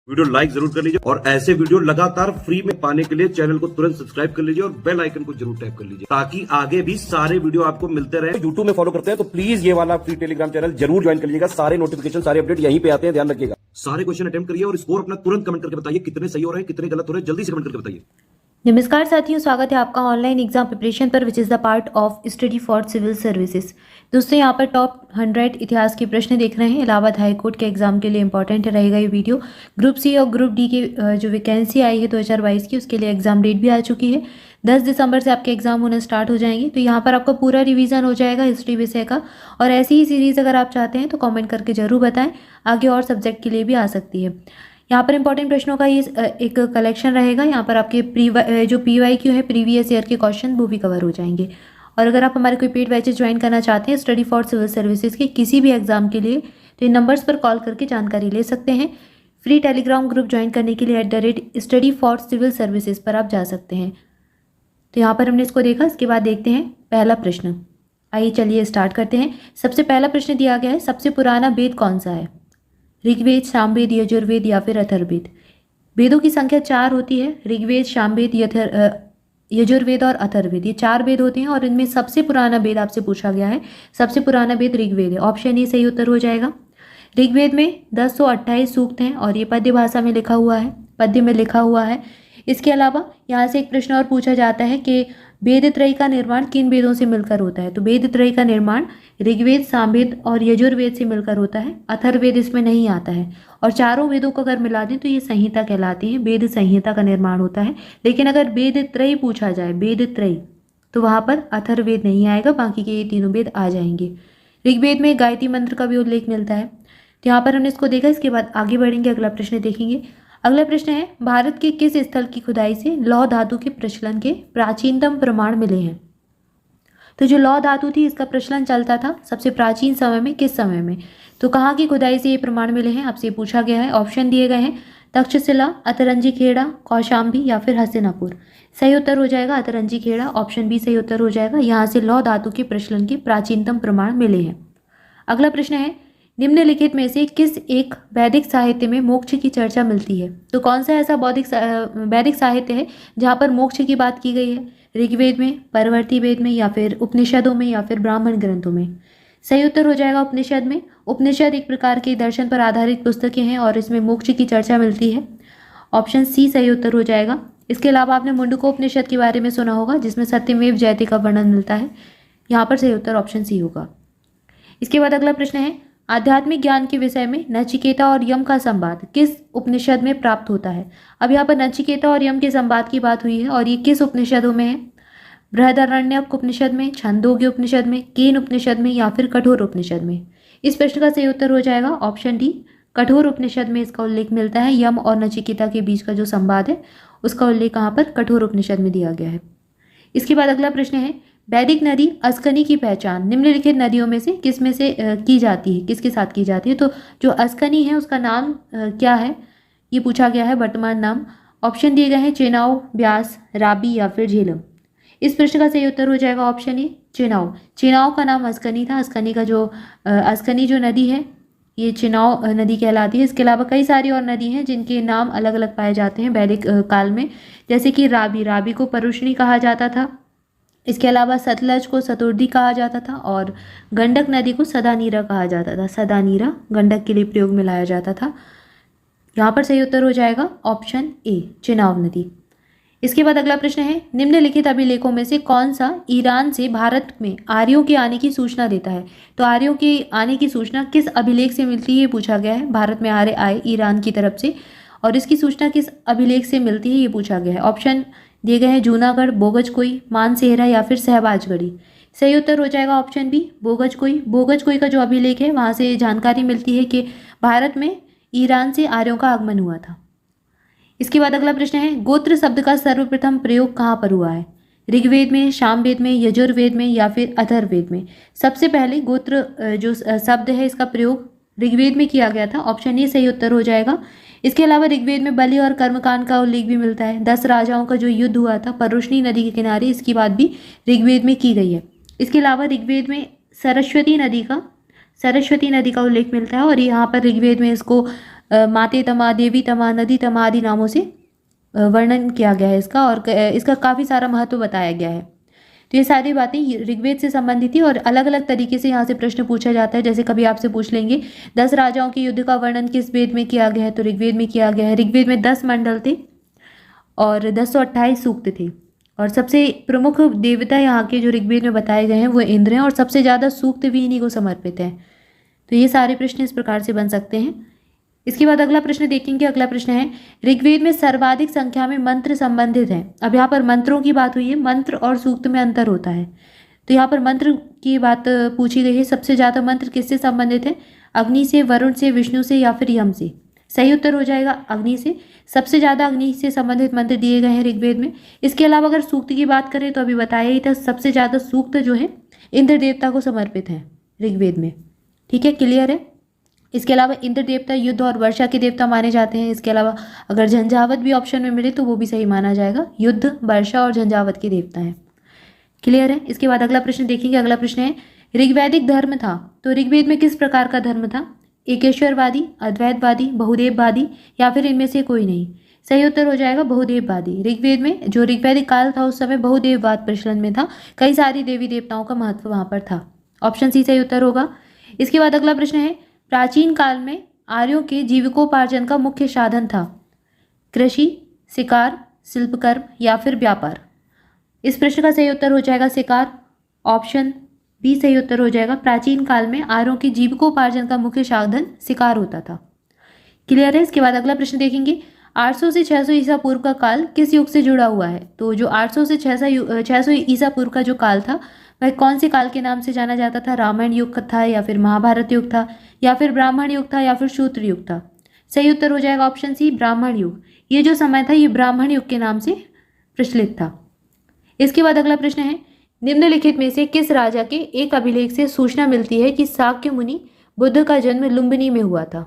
Video like जरूर कर लीजिए और ऐसे वीडियो लगातार फ्री में पाने के लिए चैनल को तुरंत सब्सक्राइब कर लीजिए और बेल आइकन को जरूर टैप कर लीजिए ताकि आगे भी सारे वीडियो आपको मिलते रहे। यूट्यूब में फॉलो करते हैं तो प्लीज ये वाला फ्री टेलीग्राम चैनल जरूर ज्वाइन कर लीजिएगा। सारे नोटिफिकेशन सारे अपडेट यहीं पे आते हैं, ध्यान रखिएगा। सारे क्वेश्चन अटेम्प्ट करिए और स्कोर अपना तुरंत कमेंट करके बताइए कितने सही हो रहे हैं कितने गलत हो रहे हैं, जल्दी से कमेंट करके बताइए। नमस्कार साथियों, स्वागत है आपका ऑनलाइन एग्जाम प्रिपरेशन पर which is the part of study for civil services. दोस्तों यहाँ पर टॉप 100 इतिहास के प्रश्न देख रहे हैं। इलाहाबाद हाई कोर्ट के एग्जाम के लिए इंपॉर्टेंट रहेगा ये वीडियो। ग्रुप सी और ग्रुप डी के जो वैकेंसी आई है 2022 की, उसके लिए एग्जाम डेट भी आ चुकी है। 10 दिसंबर से आपके एग्जाम होना स्टार्ट हो जाएंगे। तो यहाँ पर आपका पूरा रिवीजन हो जाएगा हिस्ट्री विषय का। और ऐसी ही सीरीज़ अगर आप चाहते हैं तो कॉमेंट करके जरूर बताएं, आगे और सब्जेक्ट के लिए भी आ सकती है। यहाँ पर इंपॉर्टेंट प्रश्नों का ये एक कलेक्शन रहेगा। यहाँ पर आपके जो PYQ है प्रीवियस ईयर के क्वेश्चन वो भी कवर हो जाएंगे। और अगर आप हमारे कोई पेड बैचेस ज्वाइन करना चाहते हैं स्टडी फॉर सिविल सर्विसेज के किसी भी एग्जाम के लिए, तो इन नंबर्स पर कॉल करके जानकारी ले सकते हैं। फ्री टेलीग्राम ग्रुप ज्वाइन करने के लिए @study for civil services पर आप जा सकते हैं। तो यहाँ पर हमने इसको देखा। इसके बाद देखते हैं पहला प्रश्न। आइए चलिए स्टार्ट करते हैं। सबसे पहला प्रश्न दिया गया है, सबसे पुराना वेद कौन सा है? ऋग्वेद, सामवेद, यजुर्वेद या फिर अथर्ववेद। वेदों की संख्या 4 होती है। ऋग्वेद, सामवेद, यजुर्वेद और अथर्ववेद, ये 4 वेद होते हैं। और इनमें सबसे पुराना वेद आपसे पूछा गया है। सबसे पुराना वेद ऋग्वेद है। ऑप्शन ए सही उत्तर हो जाएगा। ऋग्वेद में 1028 सूक्त हैं और ये पद्य भाषा में लिखा हुआ है, पद्य में लिखा हुआ है। इसके अलावा यहाँ से एक प्रश्न और पूछा जाता है कि वेद त्रयी का निर्माण किन वेदों से मिलकर होता है? तो वेद त्रयी का निर्माण ऋग्वेद, सामवेद और यजुर्वेद से मिलकर होता है। अथर्ववेद इसमें नहीं आता है। और चारों वेदों को अगर मिला दें तो ये संहिता कहलाती है। वेद संहिता का निर्माण होता है। लेकिन अगर वेद त्रयी पूछा जाए, वेद त्रयी, तो वहाँ पर अथर्ववेद नहीं आएगा, बाकी के ये तीनों वेद आ जाएंगे। ऋग्वेद में गायत्री मंत्र का भी उल्लेख मिलता है। तो यहाँ पर हमने इसको देखा। इसके बाद आगे बढ़ेंगे, अगला प्रश्न देखेंगे। अगला प्रश्न है, भारत के किस स्थल की खुदाई से लौह धातु के प्रचलन के प्राचीनतम प्रमाण मिले हैं? तो जो लौह धातु थी इसका प्रचलन चलता था सबसे प्राचीन समय में, किस समय में? तो कहाँ की खुदाई से ये प्रमाण मिले हैं आपसे पूछा गया है। ऑप्शन दिए गए हैं, तक्षशिला, अतरंजी खेड़ा, कौशाम्बी या फिर हस्तिनापुर। सही उत्तर हो जाएगा अतरंजी खेड़ा। ऑप्शन बी सही उत्तर हो जाएगा। यहाँ से लौह धातु के प्रचलन के प्राचीनतम प्रमाण मिले हैं। अगला प्रश्न है, निम्नलिखित में से किस एक वैदिक साहित्य में मोक्ष की चर्चा मिलती है? तो कौन सा ऐसा वैदिक साहित्य है जहाँ पर मोक्ष की बात की गई है? ऋग्वेद में, परवर्ती वेद में या फिर उपनिषदों में या फिर ब्राह्मण ग्रंथों में? सही उत्तर हो जाएगा उपनिषद में। उपनिषद एक प्रकार के दर्शन पर आधारित पुस्तकें हैं और इसमें मोक्ष की चर्चा मिलती है। ऑप्शन सी सही उत्तर हो जाएगा। इसके अलावा आपने मुंडकोपनिषद के बारे में सुना होगा जिसमें सत्यमेव जयते का वर्णन मिलता है। यहाँ पर सही उत्तर ऑप्शन सी होगा। इसके बाद अगला प्रश्न है, आध्यात्मिक ज्ञान के विषय में नचिकेता और यम का संवाद किस उपनिषद में प्राप्त होता है? अब यहाँ पर नचिकेता और यम के संवाद की बात हुई है और ये किस उपनिषदों में है? बृहदारण्यक उपनिषद में, छंदोग्य उपनिषद में, केन उपनिषद में या फिर कठोर उपनिषद में? इस प्रश्न का सही उत्तर हो जाएगा ऑप्शन डी, कठोर उपनिषद में इसका उल्लेख मिलता है। यम और नचिकेता के बीच का जो संवाद है उसका उल्लेख कहाँ पर? कठोर उपनिषद में दिया गया है। इसके बाद अगला प्रश्न है, वैदिक नदी अस्कनी की पहचान निम्नलिखित नदियों में से किस में से की जाती है, किसके साथ की जाती है? तो जो अस्कनी है उसका नाम क्या है ये पूछा गया है, वर्तमान नाम। ऑप्शन दिए गए हैं, चेनाब, ब्यास, राबी या फिर झेलम। इस प्रश्न का सही उत्तर हो जाएगा ऑप्शन ए, चेनाब। चेनाब का नाम अस्कनी था। अस्कनी का जो अस्कनी जो नदी है ये चेनाब नदी कहलाती है। इसके अलावा कई सारी और नदी हैं जिनके नाम अलग अलग पाए जाते हैं वैदिक काल में, जैसे कि राबी, राबी को परुष्णी कहा जाता था। इसके अलावा सतलज को सतुर्दी कहा जाता था और गंडक नदी को सदानीरा कहा जाता था। सदानीरा गंडक के लिए प्रयोग में लाया जाता था। यहाँ पर सही उत्तर हो जाएगा ऑप्शन ए, चेनाब नदी। इसके बाद अगला प्रश्न है, निम्नलिखित अभिलेखों में से कौन सा ईरान से भारत में आर्यों के आने की सूचना देता है? तो आर्यों के आने की सूचना किस अभिलेख से मिलती है ये पूछा गया है। भारत में आर्य आए ईरान की तरफ से और इसकी सूचना किस अभिलेख से मिलती है ये पूछा गया है। ऑप्शन दिए गए हैं, जूनागढ़, बोगजकोई, मानसेहरा या फिर सहबाजगढ़ी। सही उत्तर हो जाएगा ऑप्शन बी, बोगजकोई। बोगजकोई का जो अभिलेख है वहाँ से जानकारी मिलती है कि भारत में ईरान से आर्यों का आगमन हुआ था। इसके बाद अगला प्रश्न है, गोत्र शब्द का सर्वप्रथम प्रयोग कहाँ पर हुआ है? ऋग्वेद में, सामवेद में, यजुर्वेद में या फिर अथर्ववेद में? सबसे पहले गोत्र जो शब्द है इसका प्रयोग ऋग्वेद में किया गया था। ऑप्शन ए सही उत्तर हो जाएगा। इसके अलावा ऋग्वेद में बलि और कर्मकांड का उल्लेख भी मिलता है। 10 राजाओं का जो युद्ध हुआ था परुष्णी नदी के किनारे, इसकी बात भी ऋग्वेद में की गई है। इसके अलावा ऋग्वेद में सरस्वती नदी का उल्लेख मिलता है और यहाँ पर ऋग्वेद में इसको माते तमा, देवी तमा, नदी तमा आदि नामों से वर्णन किया गया है इसका, और इसका काफ़ी सारा महत्व बताया गया है। तो ये सारी बातें ऋग्वेद से संबंधित थी और अलग अलग तरीके से यहाँ से प्रश्न पूछा जाता है। जैसे कभी आपसे पूछ लेंगे 10 राजाओं के युद्ध का वर्णन किस वेद में किया गया है, तो ऋग्वेद में किया गया है। ऋग्वेद में 10 मंडल थे और 1028 सूक्त थे, और सबसे प्रमुख देवता यहाँ के जो ऋग्वेद में बताए गए हैं वो इंद्र हैं, और सबसे ज़्यादा सूक्त भी इन्हीं को समर्पित हैं। तो ये सारे प्रश्न इस प्रकार से बन सकते हैं। इसके बाद अगला प्रश्न देखेंगे। अगला प्रश्न है, ऋग्वेद में सर्वाधिक संख्या में मंत्र संबंधित हैं। अब यहाँ पर मंत्रों की बात हुई है, मंत्र और सूक्त में अंतर होता है। तो यहाँ पर मंत्र की बात पूछी गई है। सबसे ज़्यादा मंत्र किससे संबंधित है? अग्नि से, वरुण से, विष्णु से या फिर यम से? सही उत्तर हो जाएगा अग्नि से। सबसे ज़्यादा अग्नि से संबंधित मंत्र दिए गए हैं ऋग्वेद में। इसके अलावा अगर सूक्त की बात करें तो अभी बताया ही था, सबसे ज़्यादा सूक्त जो है इंद्र देवता को समर्पित हैं ऋग्वेद में। ठीक है, क्लियर है। इसके अलावा इंद्र देवता युद्ध और वर्षा के देवता माने जाते हैं। इसके अलावा अगर झंझावत भी ऑप्शन में मिले तो वो भी सही माना जाएगा। युद्ध, वर्षा और झंझावत के देवता हैं। क्लियर है। इसके बाद अगला प्रश्न देखेंगे। अगला प्रश्न है, ऋग्वैदिक धर्म था तो ऋग्वेद में किस प्रकार का धर्म था? एकेश्वरवादी, अद्वैतवादी, बहुदेववादी या फिर इनमें से कोई नहीं? सही उत्तर हो जाएगा बहुदेववादी। ऋग्वेद में जो ऋग्वैदिक काल था उस समय बहुदेववाद प्रचलन में था। कई सारी देवी देवताओं का महत्व वहाँ पर था। ऑप्शन सी सही उत्तर होगा। इसके बाद अगला प्रश्न है, प्राचीन काल में आर्यों के जीविकोपार्जन का मुख्य साधन था? कृषि, शिकार, शिल्पकर्म या फिर व्यापार? इस प्रश्न का सही उत्तर हो जाएगा शिकार। ऑप्शन बी सही उत्तर हो जाएगा। प्राचीन काल में आर्यों के जीविकोपार्जन का मुख्य साधन शिकार होता था। क्लियर है। इसके बाद अगला प्रश्न देखेंगे, 800 से 600 ईसा पूर्व का काल किस युग से जुड़ा हुआ है? तो जो 800 से 600 ईसा पूर्व का जो काल था वह कौन से काल के नाम से जाना जाता था? रामायण युग था या फिर महाभारत युग था या फिर ब्राह्मण युग था या फिर शूद्र युग था? सही उत्तर हो जाएगा ऑप्शन सी ब्राह्मण युग। ये जो समय था ये ब्राह्मण युग के नाम से प्रचलित था। इसके बाद अगला प्रश्न है, निम्नलिखित में से किस राजा के एक अभिलेख से सूचना मिलती है कि शाक्य मुनि बुद्ध का जन्म लुम्बिनी में हुआ था?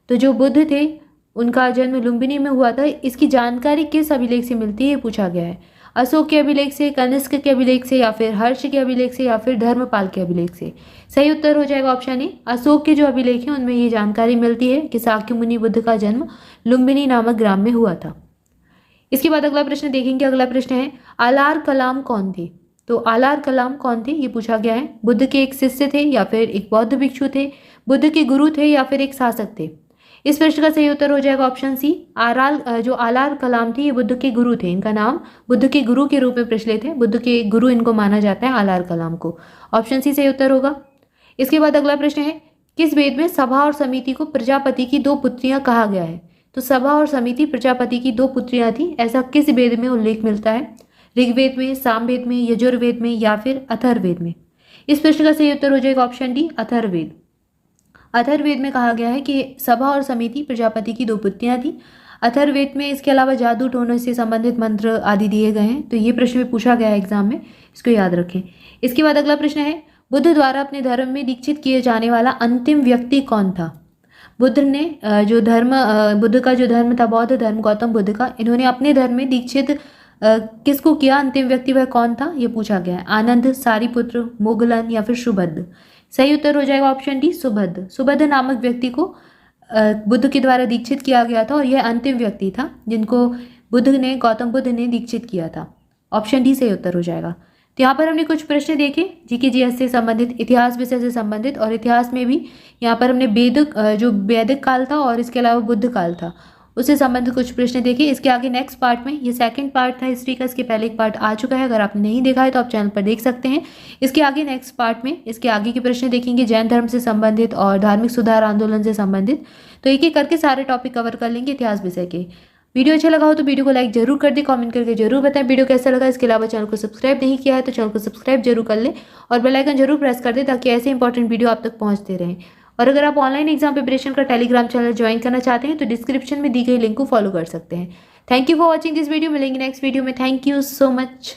तो जो बुद्ध थे उनका जन्म लुम्बिनी में हुआ था। इसकी जानकारी किस अभिलेख से मिलती है ये पूछा गया है। अशोक के अभिलेख से, कनिष्क के अभिलेख से या फिर हर्ष के अभिलेख से या फिर धर्मपाल के अभिलेख से? सही उत्तर हो जाएगा ऑप्शन ए। अशोक के जो अभिलेख हैं उनमें ये जानकारी मिलती है कि शाक्य मुनि बुद्ध का जन्म लुम्बिनी नामक ग्राम में हुआ था। इसके बाद अगला प्रश्न देखेंगे। अगला प्रश्न है, आलार कलाम कौन थे? तो आलार कलाम कौन थे ये पूछा गया है। बुद्ध के एक शिष्य थे या फिर एक बौद्ध भिक्षु थे? बुद्ध के गुरु थे या फिर एक शासक थे? इस प्रश्न का सही उत्तर हो जाएगा ऑप्शन सी। जो आलार कलाम थे ये बुद्ध के गुरु थे। इनका नाम बुद्ध के गुरु के रूप में प्रचलित है। बुद्ध के गुरु इनको माना जाता है आलार कलाम को। ऑप्शन सी सही उत्तर होगा। इसके बाद अगला प्रश्न है, किस वेद में सभा और समिति को प्रजापति की 2 पुत्रियां कहा गया है? तो सभा और समिति प्रजापति की 2 पुत्रियां थी, ऐसा किस वेद में उल्लेख मिलता है? ऋग्वेद में, सामवेद में, यजुर्वेद में या फिर अथर्ववेद में? इस प्रश्न का सही उत्तर हो जाएगा ऑप्शन डी अथर्ववेद। अथर्ववेद में कहा गया है कि सभा और समिति प्रजापति की 2 पुत्रियां थी। अथर्ववेद में इसके अलावा जादू टोने से संबंधित मंत्र आदि दिए गए हैं। तो ये प्रश्न में पूछा गया है एग्जाम में, इसको याद रखें। इसके बाद अगला प्रश्न है, बुद्ध द्वारा अपने धर्म में दीक्षित किए जाने वाला अंतिम व्यक्ति कौन था? बुद्ध ने बुद्ध का जो धर्म था बौद्ध धर्म, गौतम बुद्ध का, इन्होंने अपने धर्म में दीक्षित किसको किया? अंतिम व्यक्ति वह कौन था ये पूछा गया है। आनंद, सारिपुत्र, मोगलन या फिर सुभद्र? सही उत्तर हो जाएगा ऑप्शन डी सुभद्र। सुभद्र नामक व्यक्ति को बुद्ध के द्वारा दीक्षित किया गया था और यह अंतिम व्यक्ति था जिनको गौतम बुद्ध ने दीक्षित किया था। ऑप्शन डी सही उत्तर हो जाएगा। तो यहाँ पर हमने कुछ प्रश्न देखे जीके जीएस से संबंधित, इतिहास विषय से संबंधित, और इतिहास में भी यहाँ पर हमने वैदिक काल था और इसके अलावा बुद्ध काल था उससे संबंधित कुछ प्रश्न देखे। इसके आगे नेक्स्ट पार्ट में, ये सेकंड पार्ट था हिस्ट्री का, इसके पहले एक पार्ट आ चुका है, अगर आपने नहीं देखा है तो आप चैनल पर देख सकते हैं। इसके आगे नेक्स्ट पार्ट में इसके आगे के प्रश्न देखेंगे जैन धर्म से संबंधित और धार्मिक सुधार आंदोलन से संबंधित। तो एक एक करके सारे टॉपिक कवर कर लेंगे इतिहास विषय के। वीडियो अच्छा लगा हो तो वीडियो को लाइक जरूर कर दे, कमेंट करके जरूर बताएं वीडियो कैसा लगा। इसके अलावा चैनल को सब्सक्राइब नहीं किया है तो चैनल को सब्सक्राइब जरूर कर ले और बेल आइकन जरूर प्रेस कर दे ताकि ऐसे इंपॉर्टेंट वीडियो आप तक पहुंचते रहें। और अगर आप ऑनलाइन एग्जाम प्रिपरेशन का टेलीग्राम चैनल ज्वाइन करना चाहते हैं तो डिस्क्रिप्शन में दी गई लिंक को फॉलो कर सकते हैं। Thank you for watching this video. मिलेंगे नेक्स्ट वीडियो में। Thank you so much.